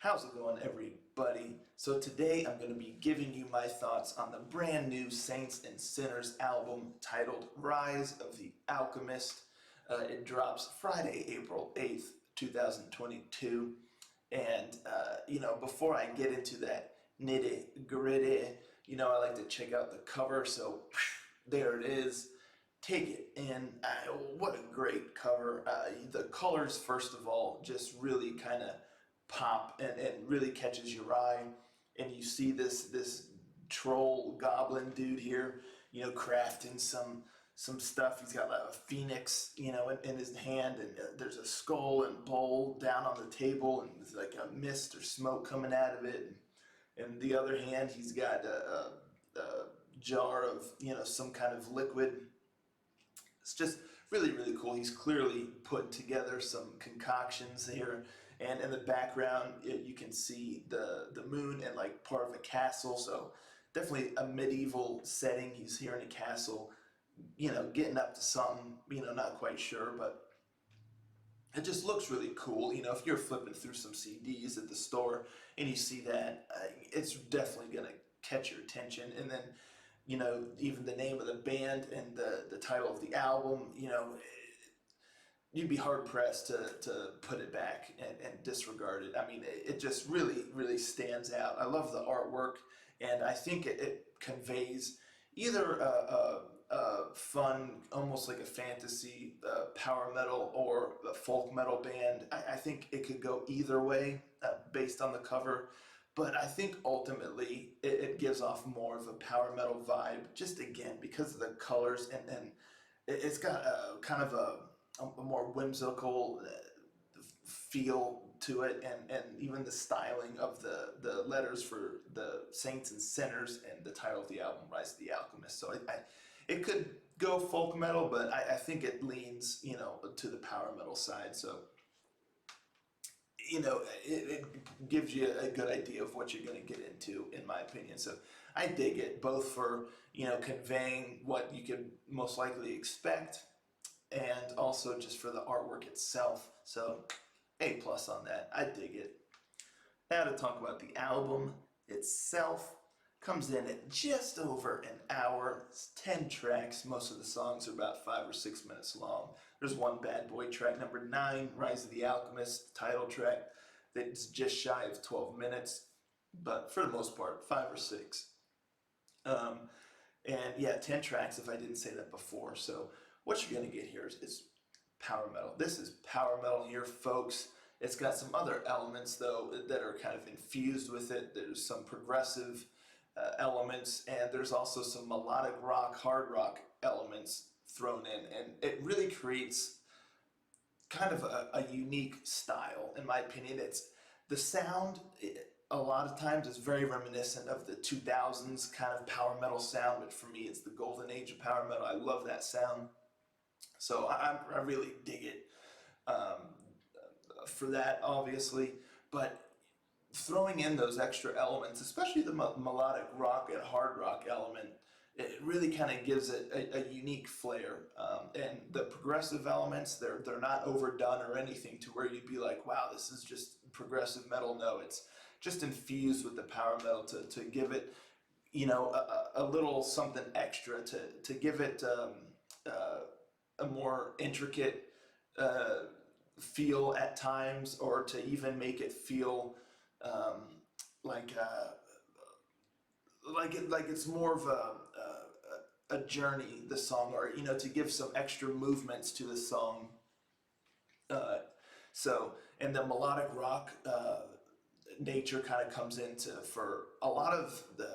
How's it going, everybody? So today I'm going to be giving you my thoughts on the brand new Saints and Sinners album titled Rise of the Alchemist. It drops Friday, April 8th, 2022. And, before I get into that nitty gritty, I like to check out the cover. So there it is. Take it in. What a great cover. The colors, first of all, just really kind of pop and really catches your eye. And you see this troll goblin dude here, crafting some stuff. He's got like a phoenix, in his hand, and there's a skull and bowl down on the table, and there's like a mist or smoke coming out of it. And the other hand, he's got a jar of some kind of liquid. It's just really, really cool. He's clearly put together some concoctions here. And in the background, you can see the moon and like part of a castle. So definitely a medieval setting. He's here in a castle, getting up to something, not quite sure, but it just looks really cool. If you're flipping through some CDs at the store and you see that, it's definitely going to catch your attention. And then even the name of the band and the title of the album, you'd be hard pressed to put it back and disregard it. I mean, it just really, really stands out. I love the artwork, and I think it conveys either a fun, almost like a fantasy power metal or a folk metal band. I think it could go either way based on the cover. But I think ultimately it gives off more of a power metal vibe, just again because of the colors, and it's got a kind of a more whimsical feel to it, and even the styling of the letters for the Saints and Sinners and the title of the album, Rise of the Alchemist. So it could go folk metal, but I think it leans to the power metal side. So it gives you a good idea of what you're going to get into, in my opinion. So I dig it, both for, conveying what you could most likely expect, and also just for the artwork itself. So A+ on that. I dig it. Now to talk about the album itself. Comes in at just over an hour. It's 10 tracks. Most of the songs are about 5 or 6 minutes long. There's one bad boy track, number 9, Rise of the Alchemist, title track, that's just shy of 12 minutes, but for the most part, 5 or 6. And yeah, 10 tracks if I didn't say that before. So what you're going to get here is power metal. This is power metal here, folks. It's got some other elements, though, that are kind of infused with it. There's some progressive elements, and there's also some melodic rock, hard rock elements thrown in, and it really creates kind of a unique style, in my opinion. It's the sound, a lot of times is very reminiscent of the 2000s kind of power metal sound, but for me it's the golden age of power metal. I love that sound, so I really dig it for that, obviously. But throwing in those extra elements, especially the melodic rock and hard rock element, it really kind of gives it a unique flair. And the progressive elements, they're not overdone or anything to where you'd be like, wow, this is just progressive metal. No, it's just infused with the power metal to give it, a little something extra to give it a more intricate feel at times, or to even make it feel like it's more of a journey, the song, or to give some extra movements to the song. And the melodic rock nature kind of comes into for a lot of the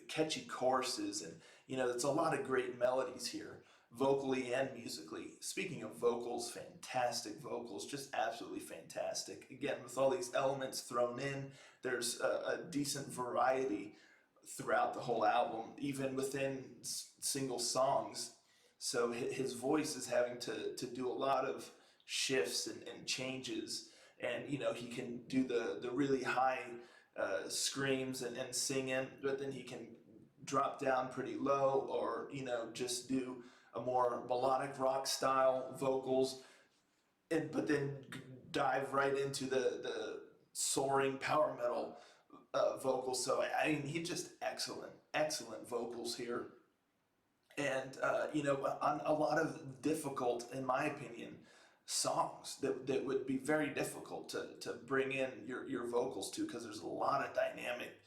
catchy choruses, and it's a lot of great melodies here, vocally and musically. Speaking of vocals, fantastic vocals, just absolutely fantastic. Again, with all these elements thrown in, there's a decent variety throughout the whole album, even within single songs. So his voice is having to do a lot of shifts and changes, and he can do the really high screams and singing, but then he can drop down pretty low, or just do a more melodic rock style vocals, but then dive right into the soaring power metal vocals. So I mean, he just excellent vocals here, and on a lot of difficult, in my opinion, songs that would be very difficult to bring in your vocals to, because there's a lot of dynamic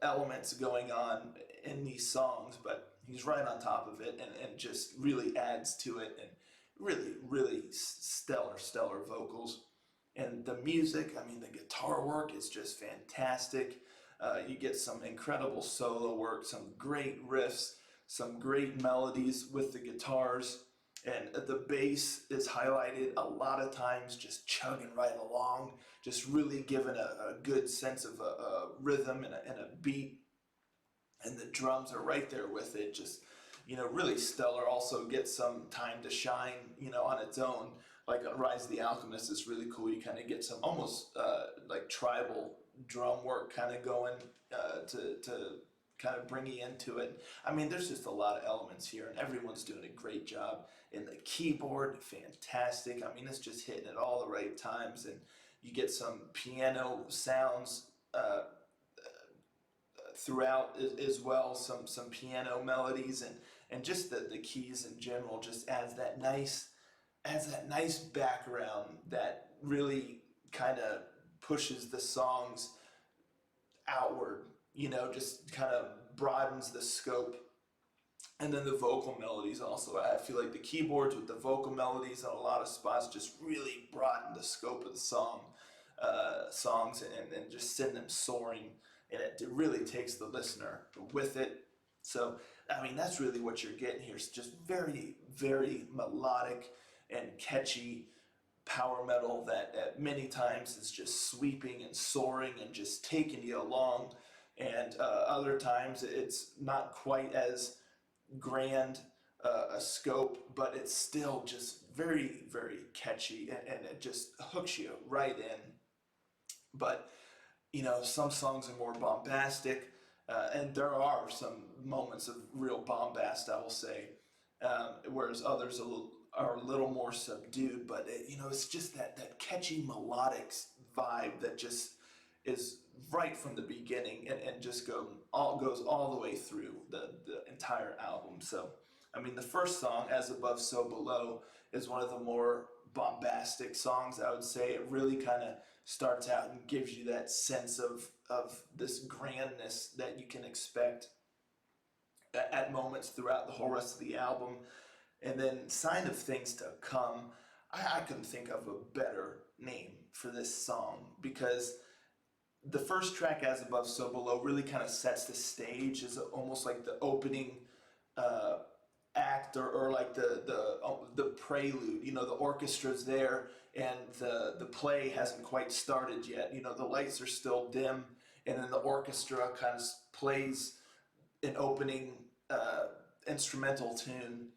elements going on in these songs, but he's right on top of it, and just really adds to it, and really stellar vocals. And the music, I mean, the guitar work is just fantastic. You get some incredible solo work, some great riffs, some great melodies with the guitars, and the bass is highlighted a lot of times, just chugging right along, just really giving a good sense of a rhythm and a beat. And the drums are right there with it, just really stellar. Also gets some time to shine, on its own. Like Rise of the Alchemist is really cool. You kind of get some almost like tribal drum work kind of going to kind of bring you into it. I mean, there's just a lot of elements here, and everyone's doing a great job. And the keyboard, fantastic. I mean, it's just hitting at all the right times, and you get some piano sounds throughout as well, some piano melodies, and just the keys in general just adds that nice background that really kind of pushes the songs outward, just kind of broadens the scope. And then the vocal melodies also. I feel like the keyboards with the vocal melodies in a lot of spots just really broaden the scope of the songs, and just send them soaring. And it really takes the listener with it. So, I mean, that's really what you're getting here. It's just very, very melodic and catchy power metal that at many times is just sweeping and soaring and just taking you along. And other times it's not quite as grand a scope, but it's still just very, very catchy, and it just hooks you right in. But some songs are more bombastic, and there are some moments of real bombast, I will say, whereas others are a little more subdued. But it's just that catchy melodic vibe that just is right from the beginning, and just goes all the way through the entire album. So, I mean, the first song, As Above, So Below, is one of the more bombastic songs, I would say. It really kind of starts out and gives you that sense of this grandness that you can expect at moments throughout the whole rest of the album. And then Sign of Things to Come, I couldn't think of a better name for this song, because the first track, As Above, So Below, really kind of sets the stage as almost like the opening uh, act, or like the prelude. The orchestra's there, and the play hasn't quite started yet. The lights are still dim, and then the orchestra kind of plays an opening instrumental tune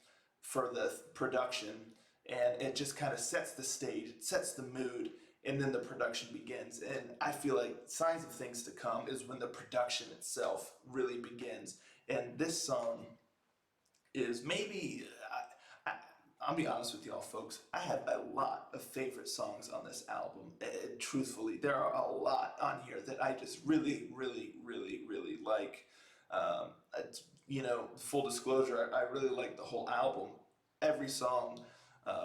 for the production, and it just kind of sets the stage, sets the mood, and then the production begins. And I feel like Signs of Things to Come is when the production itself really begins. And this song is maybe, I'll be honest with y'all folks, I have a lot of favorite songs on this album. Truthfully, there are a lot on here that I just really, really, really, really like. Full disclosure, I really like the whole album. Every song,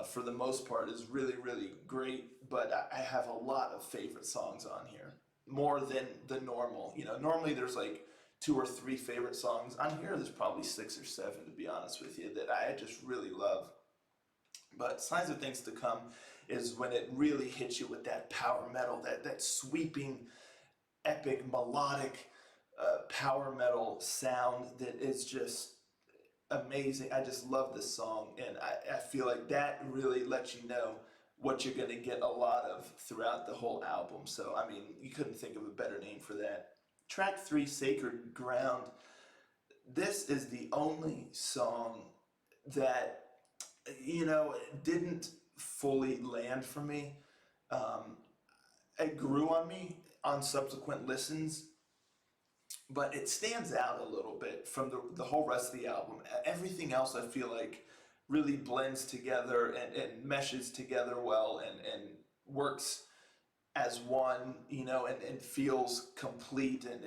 for the most part, is really, really great, but I have a lot of favorite songs on here, more than the normal. Normally there's like 2 or 3 favorite songs. On here, there's probably 6 or 7, to be honest with you, that I just really love. But Signs of Things to Come is when it really hits you with that power metal, that sweeping, epic, melodic power metal sound that is just amazing. I just love this song, and I feel like that really lets you know what you're going to get a lot of throughout the whole album. So, I mean, you couldn't think of a better name for that. Track 3, Sacred Ground. This is the only song that, didn't fully land for me. It grew on me on subsequent listens, but it stands out a little bit from the whole rest of the album. Everything else, I feel like, really blends together and meshes together well, and works as one, and feels complete. And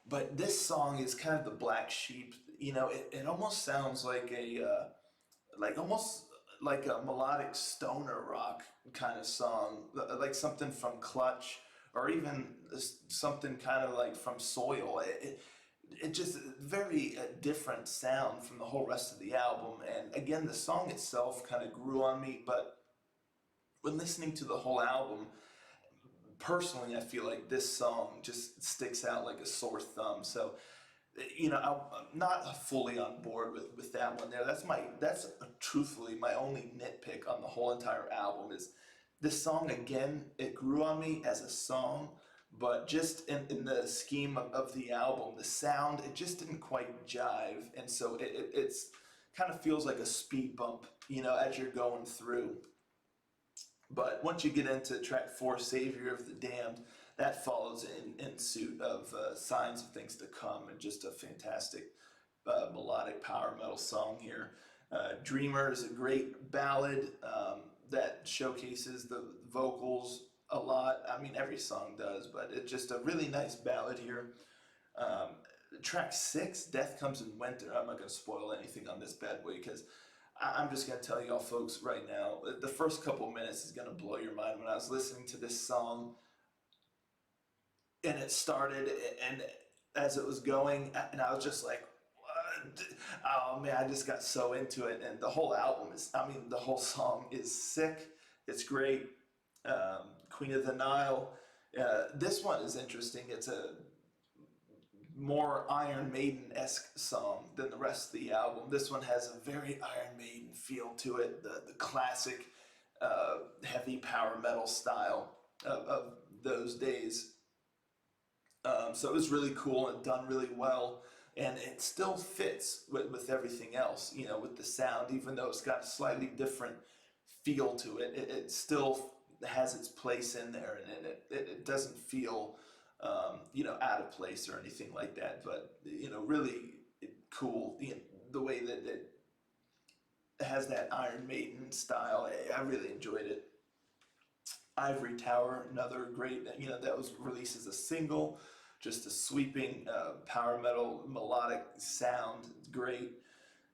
but this song is kind of the black sheep. It almost sounds like almost like a melodic stoner rock kind of song, like something from Clutch, or even something kind of like from Soil. It just very different sound from the whole rest of the album. And again, the song itself kind of grew on me, but when listening to the whole album, personally, I feel like this song just sticks out like a sore thumb. So, I'm not fully on board with that one there. That's truthfully my only nitpick on the whole entire album is this song again. It grew on me as a song, but just in the scheme of the album, the sound, it just didn't quite jive, and so it's kind of feels like a speed bump, as you're going through. But once you get into track four, Savior of the Damned, that follows in suit of Signs of Things to Come, and just a fantastic melodic power metal song here. Dreamer is a great ballad that showcases the vocals a lot. I mean, every song does, but it's just a really nice ballad here. Um, Track six, Death Comes in Winter. I'm not going to spoil anything on this bad boy because I'm just going to tell y'all folks right now, the first couple minutes is going to blow your mind. When I was listening to this song and it started, and as it was going, and I was just like, what? Oh man, I just got so into it. And the whole album is, I mean, the whole song is sick. It's great. Queen of the Nile. This one is interesting. It's a more Iron Maiden-esque song than the rest of the album. This one has a very Iron Maiden feel to it, the classic heavy power metal style of those days. So it was really cool and done really well, and it still fits with everything else, with the sound, even though it's got a slightly different feel to it. It still has its place in there, and it doesn't feel out of place or anything like that. But really cool. The way that it has that Iron Maiden style. I really enjoyed it. Ivory Tower, another great. That was released as a single. Just a sweeping power metal melodic sound. It's great.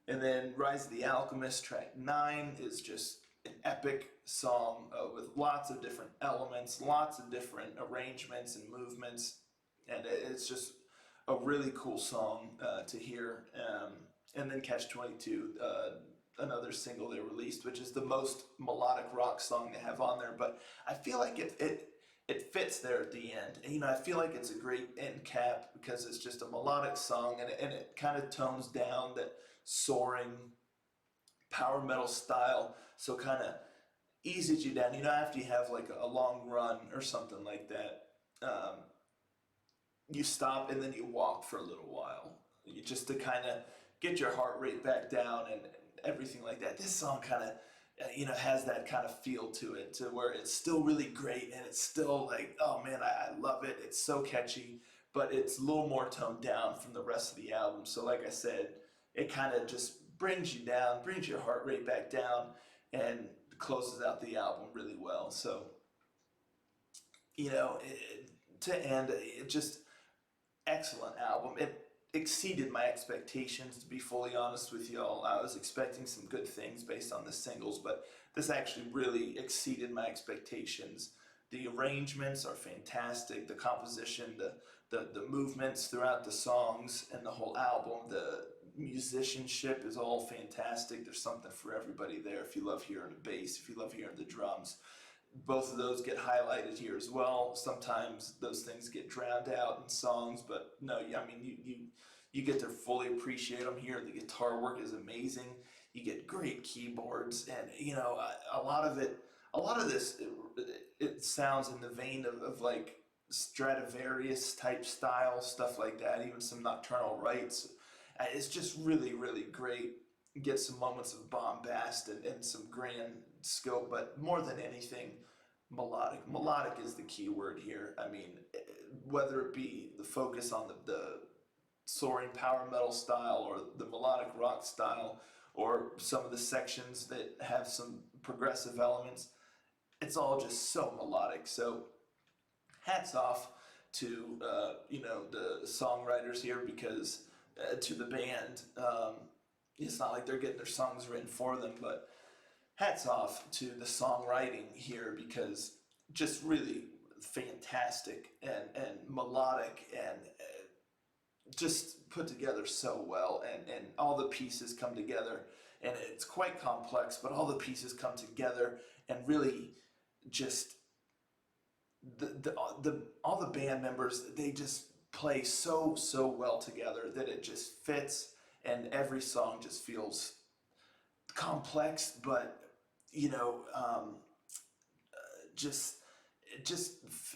And then Rise of the Alchemist, track 9, is just an epic song with lots of different elements, lots of different arrangements and movements, and it's just a really cool song to hear. And then Catch 22, another single they released, which is the most melodic rock song they have on there, but I feel like it fits there at the end. And, I feel like it's a great end cap because it's just a melodic song, and it kind of tones down that soaring power metal style, so kind of eases you down. After you have like a long run or something like that, you stop and then you walk for a little while, just to kind of get your heart rate back down and everything like that. This song kind of has that kind of feel to it, to where it's still really great, and it's still like, oh man, I love it. It's so catchy, but it's a little more toned down from the rest of the album. So like I said, it kind of just brings you down, brings your heart rate back down, and closes out the album really well. So, to end, it just excellent album. It exceeded my expectations, to be fully honest with y'all. I was expecting some good things based on the singles, but this actually really exceeded my expectations. The arrangements are fantastic. The composition, the movements throughout the songs and the whole album, the musicianship is all fantastic. There's something for everybody there. If you love hearing the bass, if you love hearing the drums, both of those get highlighted here as well. Sometimes those things get drowned out in songs, but no, I mean, you get to fully appreciate them here. The guitar work is amazing. You get great keyboards, and a lot of this, it sounds in the vein of like Stradivarius type style stuff like that. Even some Nocturnal Rites. It's just really, really great. Get some moments of bombast and some grand scope, but more than anything, melodic. Melodic is the key word here. I mean, whether it be the focus on the soaring power metal style, or the melodic rock style, or some of the sections that have some progressive elements, it's all just so melodic. So hats off to the songwriters here, because to the band. It's not like they're getting their songs written for them, but hats off to the songwriting here, because just really fantastic and melodic and just put together so well, and all the pieces come together, and it's quite complex, but all the pieces come together and really just the all the band members, they just play so well together that it just fits, and every song just feels complex, but you know just just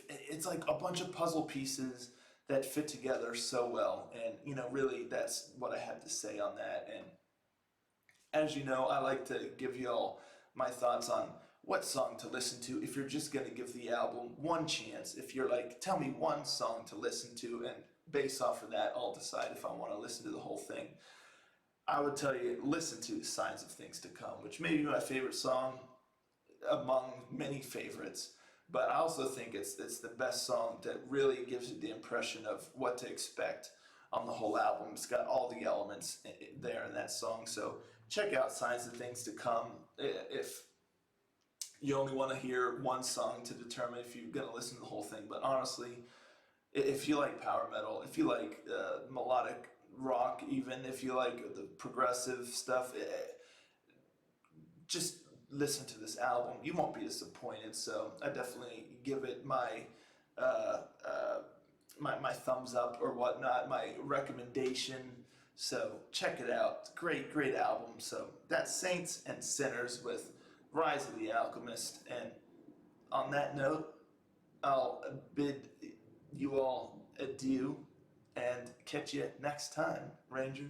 it's like a bunch of puzzle pieces that fit together so well, and really that's what I have to say on that. And as you know, I like to give you all my thoughts on what song to listen to if you're just going to give the album one chance. If you're like, tell me one song to listen to, and based off of that, I'll decide if I want to listen to the whole thing. I would tell you, listen to Signs of Things to Come, which may be my favorite song among many favorites. But I also think it's the best song that really gives you the impression of what to expect on the whole album. It's got all the elements there in that song. So check out Signs of Things to Come. If you only want to hear one song to determine if you're going to listen to the whole thing. But honestly, if you like power metal, if you like melodic rock, even if you like the progressive stuff, just listen to this album. You won't be disappointed. So I definitely give it uh, uh, my thumbs up or whatnot, my recommendation. So check it out. Great album. So that's Saints and Sinners with Rise of the Alchemist. And on that note, I'll bid you all adieu and catch you next time, Ranger.